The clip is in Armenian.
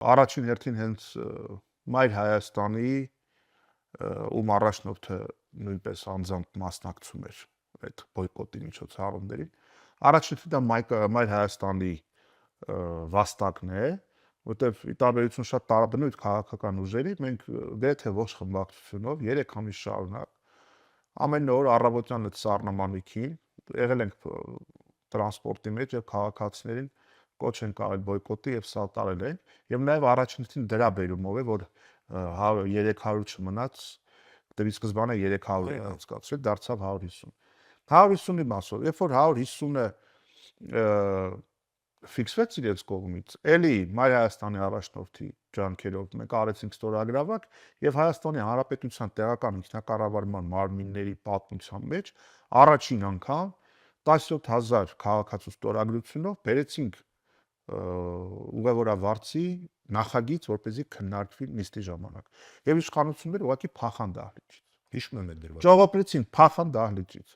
Առաջին հերթին հենց Մայր Հայաստանի ում առաջնորդը նույնպես անձամբ մասնակցում էր այդ բոյկոտի միջոցառումներին։ Առաջինը դա Մայր Հայաստանի վաստակն է, որտեղ ի տարբերություն շատ տարաբնույթ քաղաքական ուժերի մենք գրեթե ողջ խմբակցությունով 3 ամիս շարունակ ամեն օր առավոտյան այդ սառնամանիքին եղել ենք տրանսպորտի մեջ եւ քաղաքացիներին կոչ են կարել բոյկոտի եւ սա տարել են եւ նաեւ առաջին դրա բերումով է որ 300 չմնաց դեպի սկզբանե 300 է անցկացրել դարձավ 150 150-ի մասով երբ որ 150-ը ֆիքսվեց իրենց կողմից էլի Մայր Հայաստանի առաջնորդի ջանքերով մենք արեցինք ստորագրավակ եւ Հայաստանի Հանրապետության տեղական ինքնակառավարման մարմինների պատմության մեջ առաջին անգամ 17000 քաղաքացու ստորագրությունով բերեցինք ուղևորավարձի նախագիծ, որպեսզի քննարկվի նիստի ժամանակ։ Եվ իշխանությունները ուղղակի փախան դահլիճից։ Հիշում եմ այդ դրվագը։ Ճողոպրեցին փախան դահլիճից։